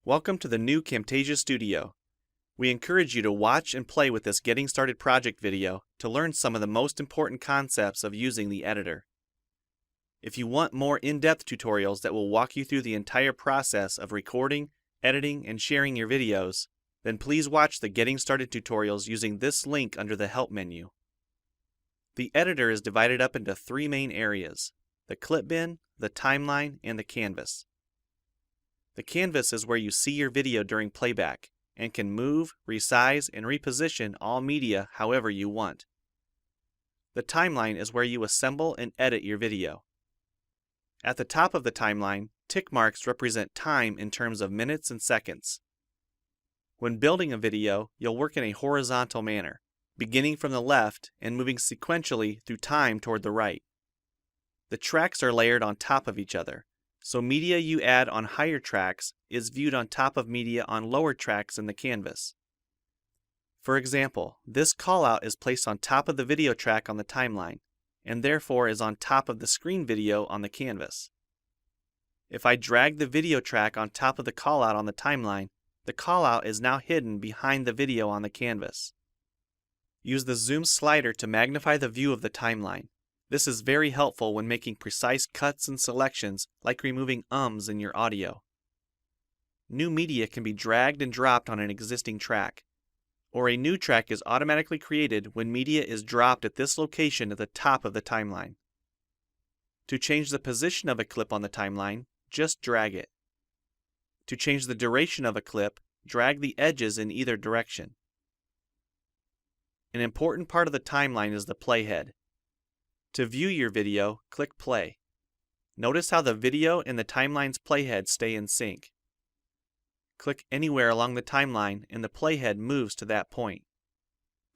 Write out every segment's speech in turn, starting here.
Welcome to the new Camtasia Studio. We encourage you to watch and play with this Getting Started project video to learn some of the most important concepts of using the editor. If you want more in-depth tutorials that will walk you through the entire process of recording, editing, and sharing your videos, then please watch the Getting Started tutorials using this link under the Help menu. The editor is divided up into three main areas: the clip bin, the timeline, and the canvas. The canvas is where you see your video during playback and can move, resize, and reposition all media however you want. The timeline is where you assemble and edit your video. At the top of the timeline, tick marks represent time in terms of minutes and seconds. When building a video, you'll work in a horizontal manner, beginning from the left and moving sequentially through time toward the right. The tracks are layered on top of each other, so media you add on higher tracks is viewed on top of media on lower tracks in the canvas. For example, this callout is placed on top of the video track on the timeline, and therefore is on top of the screen video on the canvas. If I drag the video track on top of the callout on the timeline, the callout is now hidden behind the video on the canvas. Use the zoom slider to magnify the view of the timeline. This is very helpful when making precise cuts and selections, like removing ums in your audio. New media can be dragged and dropped on an existing track, or a new track is automatically created when media is dropped at this location at the top of the timeline. To change the position of a clip on the timeline, just drag it. To change the duration of a clip, drag the edges in either direction. An important part of the timeline is the playhead. To view your video, click play. Notice how the video and the timeline's playhead stay in sync. Click anywhere along the timeline and the playhead moves to that point.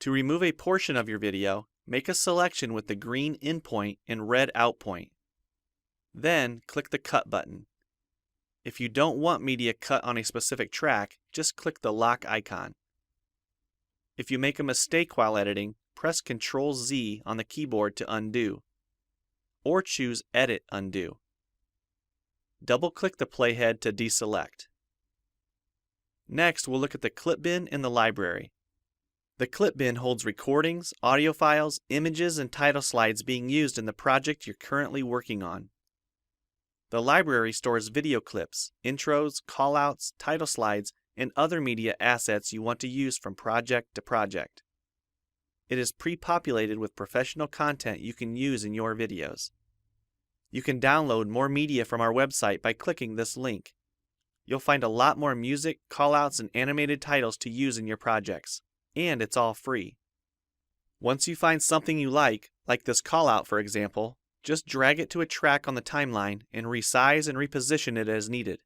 To remove a portion of your video, make a selection with the green in point and red out point. Then click the cut button. If you don't want media cut on a specific track, just click the lock icon. If you make a mistake while editing, press Ctrl-Z on the keyboard to undo, or choose Edit Undo. Double-click the playhead to deselect. Next, we'll look at the clip bin in the library. The clip bin holds recordings, audio files, images, and title slides being used in the project you're currently working on. The library stores video clips, intros, callouts, title slides, and other media assets you want to use from project to project. It is pre-populated with professional content you can use in your videos. You can download more media from our website by clicking this link. You'll find a lot more music, callouts, and animated titles to use in your projects, and it's all free. Once you find something you like this callout for example, just drag it to a track on the timeline and resize and reposition it as needed.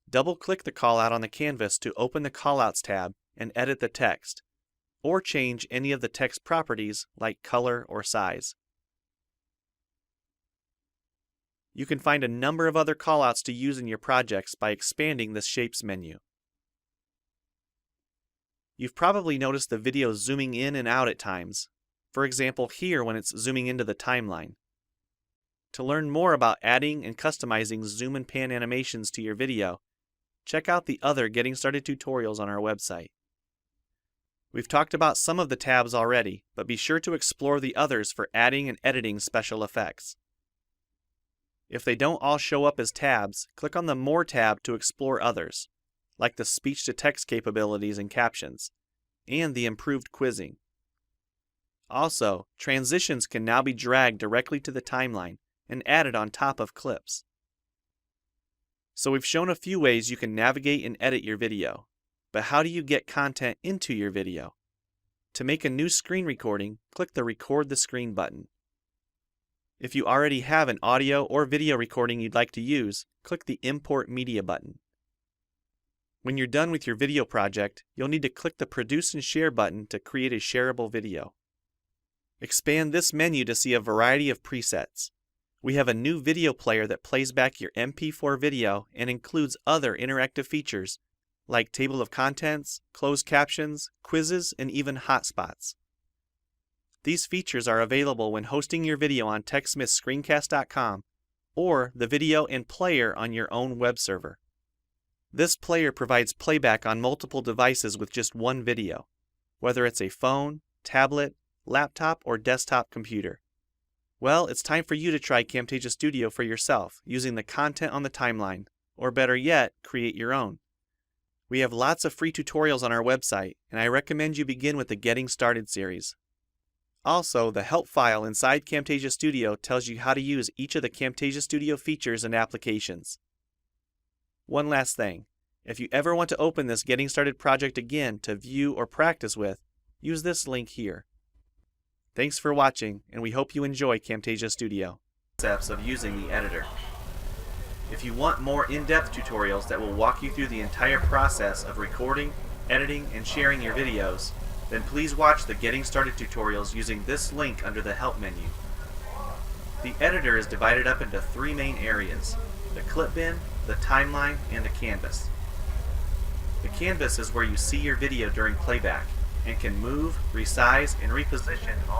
Double-click the callout on the canvas to open the Callouts tab and edit the text, or change any of the text properties like color or size. You can find a number of other callouts to use in your projects by expanding the Shapes menu. You've probably noticed the video zooming in and out at times, for example here when it's zooming into the timeline. To learn more about adding and customizing zoom and pan animations to your video, check out the other Getting Started tutorials on our website. We've talked about some of the tabs already, but be sure to explore the others for adding and editing special effects. If they don't all show up as tabs, click on the More tab to explore others, like the speech-to-text capabilities and captions, and the improved quizzing. Also, transitions can now be dragged directly to the timeline and added on top of clips. So we've shown a few ways you can navigate and edit your video, but how do you get content into your video? To make a new screen recording, click the Record the Screen button. If you already have an audio or video recording you'd like to use, click the Import Media button. When you're done with your video project, you'll need to click the Produce and Share button to create a shareable video. Expand this menu to see a variety of presets. We have a new video player that plays back your MP4 video and includes other interactive features like table of contents, closed captions, quizzes, and even hotspots. These features are available when hosting your video on TechSmithScreencast.com or the video and player on your own web server. This player provides playback on multiple devices with just one video, whether it's a phone, tablet, laptop, or desktop computer. Well, it's time for you to try Camtasia Studio for yourself using the content on the timeline, or better yet, create your own. We have lots of free tutorials on our website, and I recommend you begin with the Getting Started series. Also, the help file inside Camtasia Studio tells you how to use each of the Camtasia Studio features and applications. One last thing, if you ever want to open this Getting Started project again to view or practice with, use this link here. Thanks for watching, and we hope you enjoy Camtasia Studio. Steps of using the editor. If you want more in-depth tutorials that will walk you through the entire process of recording, editing, and sharing your videos, then please watch the Getting Started tutorials using this link under the Help menu. The editor is divided up into three main areas: the clip bin, the timeline, and the canvas. The canvas is where you see your video during playback and can move, resize, and reposition all